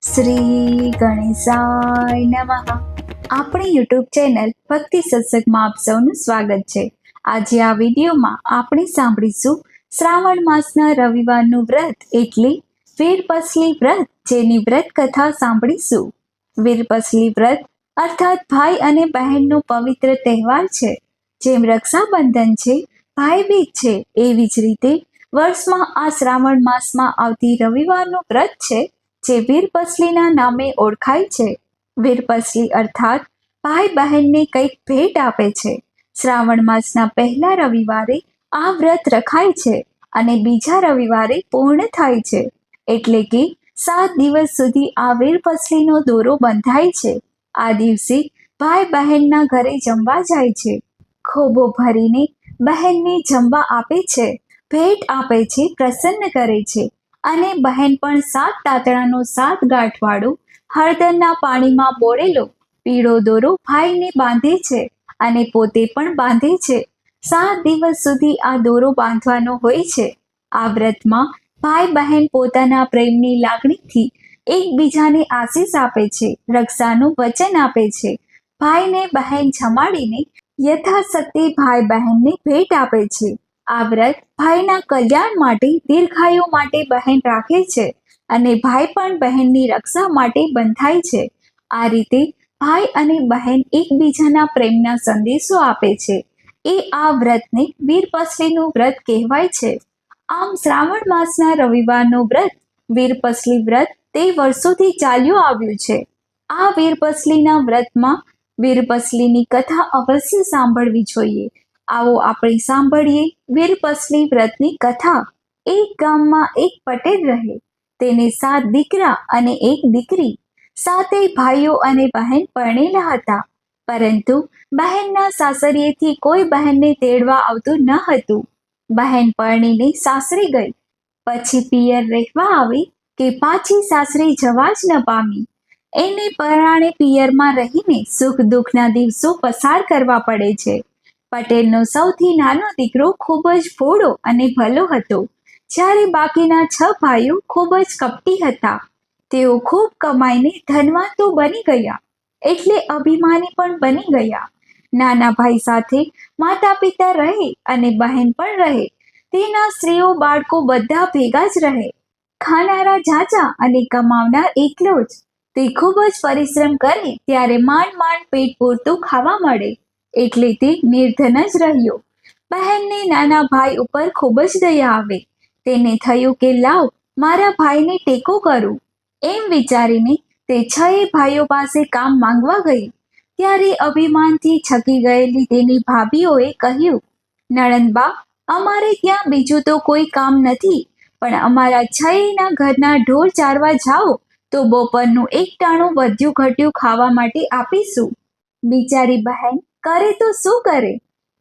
શ્રી ગણેશાય નમઃ. આપણી YouTube channel ભક્તિ સત્સંગમાં આપ સૌનું સ્વાગત છે. આજે આ વિડીયોમાં આપણે સાંભળીશું શ્રાવણ માસના રવિવારનું વ્રત એટલે વીરપસલી વ્રત, જેની વ્રત કથા સાંભળીશું. વીરપસલી વ્રત અર્થાત ભાઈ અને બહેનનો પવિત્ર તહેવાર છે. જેમ રક્ષાબંધન છે, ભાઈબીજ છે, એવી જ રીતે વર્ષમાં આ શ્રાવણ માસમાં આવતી રવિવારનું વ્રત છે, જે વીરપસલીના નામે ઓળખાય છે. વીરપસલી અર્થાત ભાઈ બહેનને કંઈક ભેટ આપે છે. શ્રાવણ માસના પહેલા રવિવારે આ વ્રત રખાય છે અને બીજા રવિવારે પૂર્ણ થાય છે. એટલે કે 7 દિવસ સુધી આ વીરપસલીનો દોરો બંધાય છે. આ દિવસે ભાઈ બહેનના ઘરે જમવા જાય છે. ખોબો ભરીને બહેનને જમવા આપે છે, ભેટ આપે છે, પ્રસન્ન કરે છે. અને બહેન પણ 7 તાતણાનો 7 ગાંઠવાળો હળદરના પાણીમાં બોળેલો પીળો દોરો ભાઈને બાંધે છે અને પોતે પણ બાંધે છે. 7 દિવસ સુધી આ દોરો બાંધવાનો હોય છે. આ વ્રતમાં ભાઈ બહેન પોતાના પ્રેમની લાગણીથી એકબીજાને આશીષ આપે છે, રક્ષાનું વચન આપે છે. ભાઈને બહેન જમાડીને યથાશક્તિ ભાઈ બહેનને ભેટ આપે છે. આ વ્રત ભાઈના કલ્યાણ માટે, દીર્ઘાયુ માટે બહેન રાખે છે અને ભાઈ પણ બહેનની રક્ષા માટે બંધાય છે. આ રીતે ભાઈ અને બહેન એકબીજાના પ્રેમના સંદેશો આપે છે. એ આ વ્રતને વીરપસલીનું વ્રત કહેવાય છે. આમ શ્રાવણ માસના રવિવારનું વ્રત વીરપસલી વ્રત તે વર્ષોથી ચાલ્યું આવ્યું છે. આ વીરપસલીના વ્રતમાં વીરપસલીની કથા અવશ્ય સાંભળવી જોઈએ. આવો આપણે સાંભળીએ વીરપસલી વ્રતની કથા. એક ગામમાં એક પટેલ રહે. તેને 7 દીકરા અને 1 દીકરી. 7 ભાઈઓ અને બહેન પરણેલા હતા. પરંતુ બહેનના સાસરિયેથી કોઈ બહેનને તેડવા આવતું ન હતું. બહેન પરણીને સાસરે ગઈ. પછી પિયર રહેવા આવી કે પાછી સાસરે જવા જ ન પામી. એને પરાણે પિયરમાં રહીને સુખ દુઃખના દિવસો પસાર કરવા પડે છે. પટેલનો સૌથી નાનો દીકરો ખૂબ જ ભોળો અને ભલો હતો, જ્યારે બાકીના 6 ભાઈઓ ખૂબ જ કપટી હતા. તેઓ ખૂબ કમાઈને ધનવાન તો બની ગયા, એટલે અભિમાની પણ બની ગયા. નાના ભાઈ સાથે માતા પિતા રહે અને બહેન પણ રહે. તેના સ્ત્રીઓ બાળકો બધા ભેગા જ રહે. ખાનારા ઝાઝા અને કમાવનાર એકલો જ. તે ખૂબ જ પરિશ્રમ કરે ત્યારે માંડ માંડ પેટ પૂરતું ખાવા મળે, એટલે તે નિર્ધન જ રહ્યો. બહેનને નાના ભાઈ ઉપર ખૂબ જ દયા આવે. તેને થયું કે લાવ મારા ભાઈને ટેકો કરું. એમ વિચારીને તે 6 ભાઈઓ પાસે કામ માંગવા ગઈ. ત્યારે અભિમાનથી છકી ગયેલી તેની ભાભીઓએ કહ્યું, નણંદબા, અમારે ત્યાં બીજું તો કોઈ કામ નથી, પણ અમારા 6ના ઘરના ઢોર ચારવા જાઓ તો બપોરનું 1 ટાણું વધ્યું ઘટ્યું ખાવા માટે આપીશું. બિચારી બહેન કરે તો શું કરે?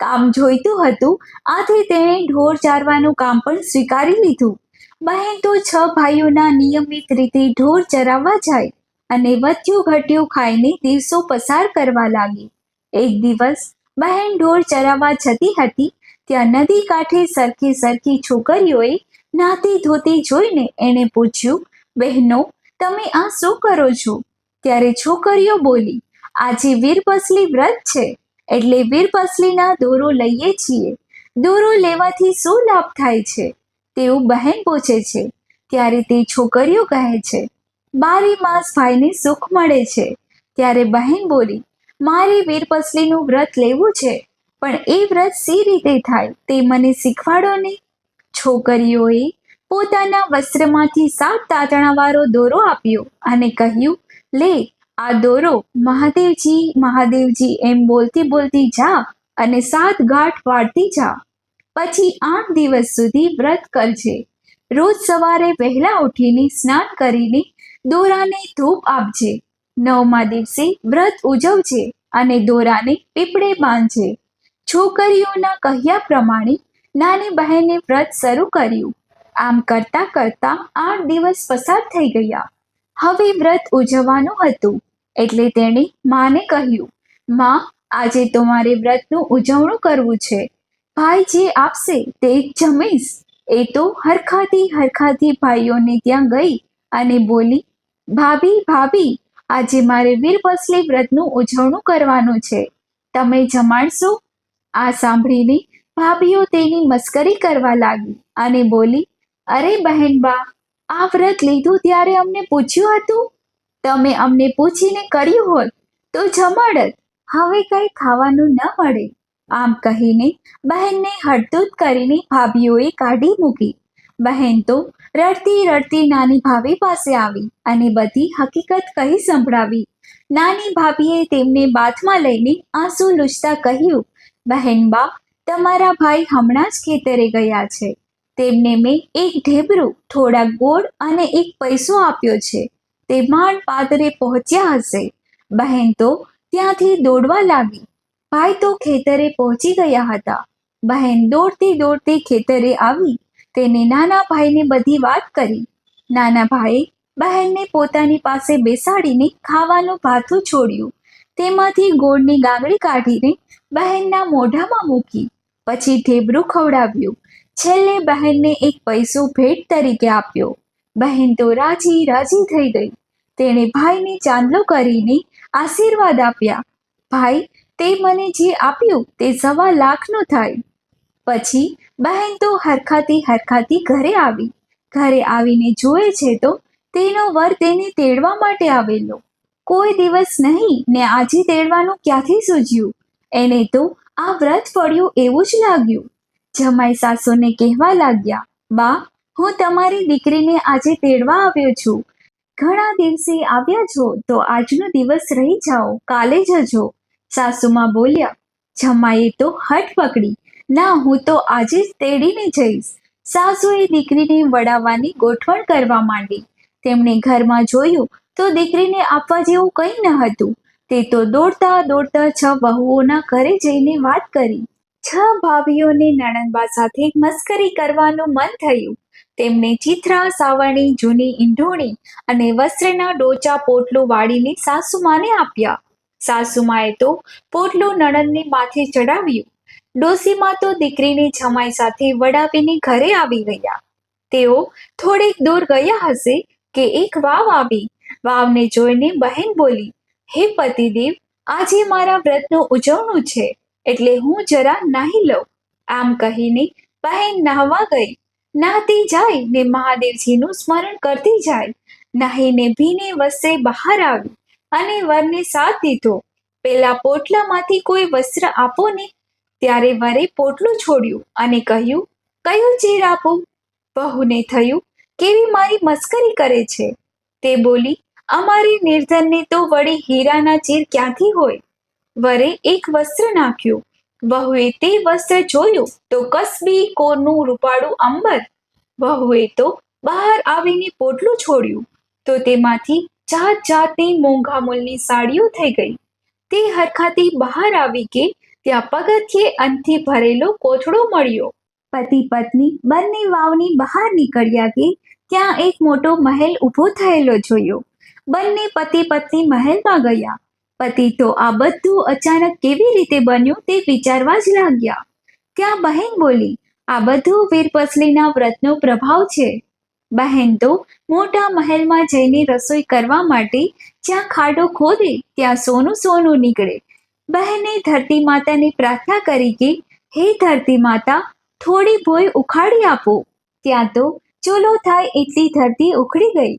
કામ જોઈતું હતું, આથી તેણે ઢોર ચારવાનું કામ પણ સ્વીકારી લીધું. બહેન તો 6 ભાઈઓના નિયમિત રીતે ઢોર ચરાવવા જાય અને વધ્યું ઘટ્યું ખાઈને દિવસો પસાર કરવા લાગી. એક દિવસ બહેન ઢોર ચરાવવા જતી હતી. ત્યાં નદી કાંઠે સરખી સરખી છોકરીઓએ નાતી ધોતી જોઈને એણે પૂછ્યું, બહેનો, તમે આ શું કરો છો? ત્યારે છોકરીઓ બોલી, આજે વીરપસલી વ્રત છે, એટલે વીરપસલીના દોરો લઈએ છીએ. દોરો લેવાથી શું લાભ થાય છે? તેવું બહેન પૂછે છે. ત્યારે તે છોકરીઓ કહે છે, 12 માસ ભાઈને સુખ મળે છે. ત્યારે બહેન બોલી, મારે વીરપસલીનું વ્રત લેવું છે, પણ એ વ્રત સી રીતે થાય તે મને શીખવાડો ને. છોકરીઓએ પોતાના વસ્ત્રમાંથી 7 તાતણાવાળો દોરો આપ્યો અને કહ્યું, લે આ દોરો, મહાદેવજી મહાદેવજી એમ બોલતી બોલતી જા અને 7 ગાંઠ વાળતી જા. પછી 8 દિવસ સુધી વ્રત કરજે. રોજ સવારે વહેલા ઉઠીને સ્નાન કરીને દોરાને ધૂપ આપજે. 9મા દિવસે વ્રત ઉજવજે અને દોરાને પીપળે બાંધજે. છોકરીઓના કહ્યા પ્રમાણે નાની બહેને વ્રત શરૂ કર્યું. આમ કરતા કરતા 8 દિવસ પસાર થઈ ગયા. હવે વ્રત ઉજવવાનું હતું, એટલે તેણે માને કહ્યું, માં, આજે તો મારે વ્રતનું ઉજવણું કરવું છે. ભાઈ જે આપશે તે જ જમીશ. એ તો હરખાથી ભાઈઓને ત્યાં ગઈ અને બોલી, ભાભી ભાભી, આજે મારે વીરપસલી વ્રતનું ઉજવણું કરવાનું છે, તમે જમાડશો? આ સાંભળીને ભાભીઓ તેની મસ્કરી કરવા લાગી અને બોલી, અરે બહેનબા, આ વ્રત લીધું ત્યારે અમને પૂછ્યું હતું? તમે અમને પૂછીને કર્યું હોત તો જમાડત, હવે કઈ ખાવાનું ન મળે. આમ કહીને બહેનને હડધૂત કરીને ભાભીઓએ કાઢી મૂકી. બહેન તો રડતી રડતી નાની ભાભી પાસે આવી અને બધી હકીકત કહી સંભળાવી. નાની ભાભીએ તેમને બાથમાં લઈને આંસુ લૂછતા કહ્યું, બહેનબા, તમારા ભાઈ હમણાં જ ખેતરે ગયા છે. તેમને મેં એક ઢેબરું, થોડા ગોળ અને એક પૈસો આપ્યો છે. તે માંડ પાદરે પહોંચ્યા હશે. બહેન તો ત્યાંથી દોડવા લાગી. ભાઈ તો ખેતરે પહોંચી ગયા હતા. બહેન દોડતી દોડતી ખેતરે આવી તેને નાના ભાઈને બધી વાત કરી. નાના ભાઈએ બહેનને પોતાની પાસે બેસાડીને ખાવાનું ભાથું છોડ્યું. તેમાંથી ગોળની ગાંગડી કાઢીને બહેનના મોઢામાં મૂકી. પછી ઢેબરું ખવડાવ્યું. છેલ્લે બહેનને એક પૈસો ભેટ તરીકે આપ્યો. બહેન તો રાજી રાજી થઈ ગઈ. તેણે ભાઈને ચાંદલો કરીને આશીર્વાદ આપ્યા. ભાઈ, તે મને જે આપ્યું તે 1.25 લાખનું થાય. પછી બહેન તો હરખાતી હરખાતી ઘરે આવી. ઘરે આવીને જુએ છે તો તેનો વર તેને તેડવા માટે આવેલો. કોઈ દિવસ નહીં ને આજે તેડવાનું ક્યાંથી સૂઝ્યું? એને તો આ વ્રત ફળ્યું એવું જ લાગ્યું. જમાઈ સાસુને કહેવા લાગ્યા, બા, હું તમારી દીકરીને આજે તેડવા આવ્યો છું. ઘણા દિવસે આવ્યા છો તો આજનો દિવસ રહી જાઓ, કાલે જજો. સાસુમાં બોલ્યા. જમાઈએ તો હઠ પકડી, ના, હું તો આજે જ તેડીને જઈશ. સાસુએ દીકરીને વડાવવાની ગોઠવણ કરવા માંડી. તેમણે ઘરમાં જોયું તો દીકરીને આપવા જેવું કંઈ ન હતું. તે તો દોડતા દોડતા 6 વહુઓના ઘરે જઈને વાત કરી. 6 ભાભીઓને નણંદબા સાથે મસ્કરી કરવાનું મન થયું. તેમણે ચીથરા, સાવરણી, જૂની ઈંઢોણી અને વસ્ત્રના ડોચા પોટલું વાળીને સાસુમાને આપ્યા. સાસુમાએ તો પોટલું નણંદને માથે ચડાવ્યું. ડોસીમાં તો દીકરીને જમાઈ સાથે વડાવીને ઘરે આવી ગયા. તેઓ થોડેક દૂર ગયા હશે કે એક વાવ આવી. વાવને જોઈને બહેન બોલી, હે પતિદેવ, આજે મારા વ્રતનું ઉજવણું છે, એટલે હું જરા નાહી લઉં. આમ કહીને બહેન નહાવા ગઈ. નહાતી જાય ને મહાદેવજીનું સ્મરણ કરતી જાય. નાહીને ભીને વસ્ત્રે બહાર આવી અને વરને સાથ દીધો. પેલા પોટલામાંથી કોઈ વસ્ત્ર આપો ને. ત્યારે વરે પોટલું છોડ્યું અને કહ્યું, કયું ચીર આપું? વહુને થયું, કેવી મારી મસ્કરી કરે છે. તે બોલી, અમારી નિર્ધનને તો વળી હીરાના ચીર ક્યાંથી હોય? વરે એક વસ્ત્ર નાખ્યું. વહુએ તે વસ્ત્ર જોયું તો કસબી કોરનું રૂપાળું અંબર. વહુએ તો બહાર આવીને પોટલું છોડ્યું તો તેમાંથી જાત જાતની મોંઘા મૂલની સાડીઓ થઈ ગઈ. તે હરખાતી બહાર આવી કે ત્યાં પગથિયે અન્નથી ભરેલો કોથળો મળ્યો. પતિ પત્ની બંને વાવની બહાર નીકળ્યા કે ત્યાં એક મોટો મહેલ ઊભો થયેલો જોયો. બંને પતિ પત્ની મહેલમાં ગયા. પતિ તો આ બધું અચાનક કેવી રીતે બન્યું તે વિચારવા જ લાગ્યા. ત્યાં બહેન બોલી, આ બધું વીરપસલીના વ્રતનો પ્રભાવ છે. બહેન તો મોટા મહેલમાં જઈને રસોઈ કરવા માટે જ્યાં ખાડો ખોદે ત્યાં સોનું સોનું નીકળે. બહેને ધરતી માતાને પ્રાર્થના કરી કે, હે ધરતી માતા, થોડી ભોય ઉખાડી આપો. ત્યાં તો ચૂલો થાય એટલી ધરતી ઉખડી ગઈ.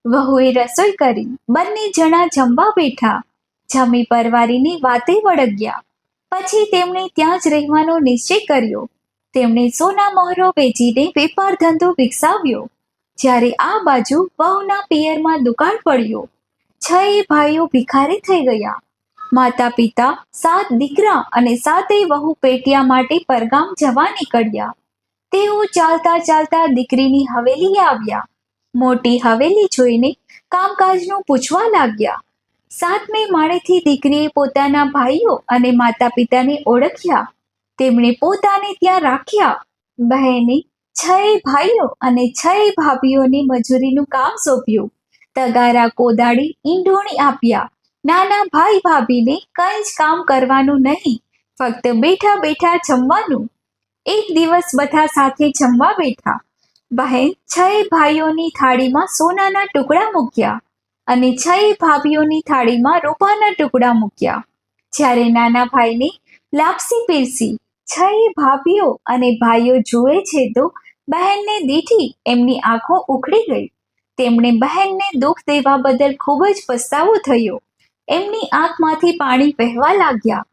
વહુએ રસોઈ કરી. બંને જણા જમવા બેઠા. જમી પરવારીની વાતે વળગ્યા. પછી તેમણે ત્યાં જ રહેવાનો નિશ્ચય કર્યો. તેમણે સોના મહોરો વેચીને વેપાર ધંધો વિકસાવ્યો. જ્યારે આ બાજુ વહુના પિયરમાં દુકાળ પડ્યો. 6 ભાઈઓ ભિખારી થઈ ગયા. માતા પિતા, 7 દીકરા અને 7 વહુ પેટિયા માટે પરગામ જવા નીકળ્યા. તેઓ ચાલતા ચાલતા દીકરીની હવેલીએ આવ્યા. મોટી હવેલી જોઈને કામકાજનું પૂછવા લાગ્યા. 7મે માળેથી દીકરીએ પોતાના ભાઈઓ અને માતા પિતાને ઓળખ્યા. તેમણે પોતાને ત્યાં રાખ્યા. બહેને 6 ભાઈઓ અને 6 ભાભીઓને મજૂરીનું કામ સોંપ્યું. તગારા, કોદાળી, ઈંઢોણી આપ્યા. નાના ભાઈ ભાભીને કંઈ જ કામ કરવાનું નહીં, ફક્ત બેઠા બેઠા જમવાનું. એક દિવસ બધા સાથે જમવા બેઠા. બહેન 6 ભાઈઓની થાળીમાં સોનાના ટુકડા મૂક્યા અને 6 ભાભીઓની થાળીમાં રૂપાના ટુકડા મૂક્યા. જ્યારે નાના ભાઈને લાપસી પીરસી 6 ભાભીઓ અને ભાઈઓ જુએ છે તો બહેનને દીઠી એમની આંખો ઉખડી ગઈ. તેમણે બહેનને દુઃખ દેવા બદલ ખૂબ જ પસ્તાવો થયો. એમની આંખમાંથી પાણી વહેવા લાગ્યા.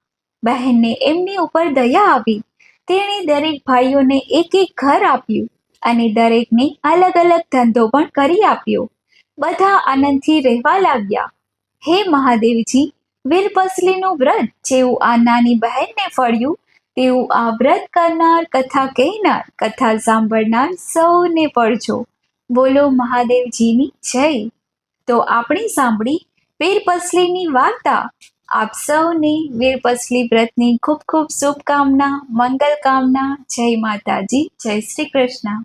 બહેનને એમની ઉપર દયા આવી. તેણે દરેક ભાઈઓને એક એક ઘર આપ્યું અને દરેકને અલગ અલગ ધંધો પણ કરી આપ્યો. બધા આનંદથી રહેવા લાગ્યા. હે મહાદેવજી, વીરપસલીનું વ્રત જેવું આ નાની બહેનને ફળ્યું તેવું આ વ્રત કરનાર, કથા કહેનાર, કથા સાંભળનાર સૌને ફળજો. બોલો મહાદેવજીની જય. તો આપણે સાંભળી વીરપસલીની વાર્તા. આપ સૌને વીરપસલી વ્રતની ખૂબ ખૂબ શુભકામના, મંગલ કામના. જય માતાજી, જય શ્રી કૃષ્ણ.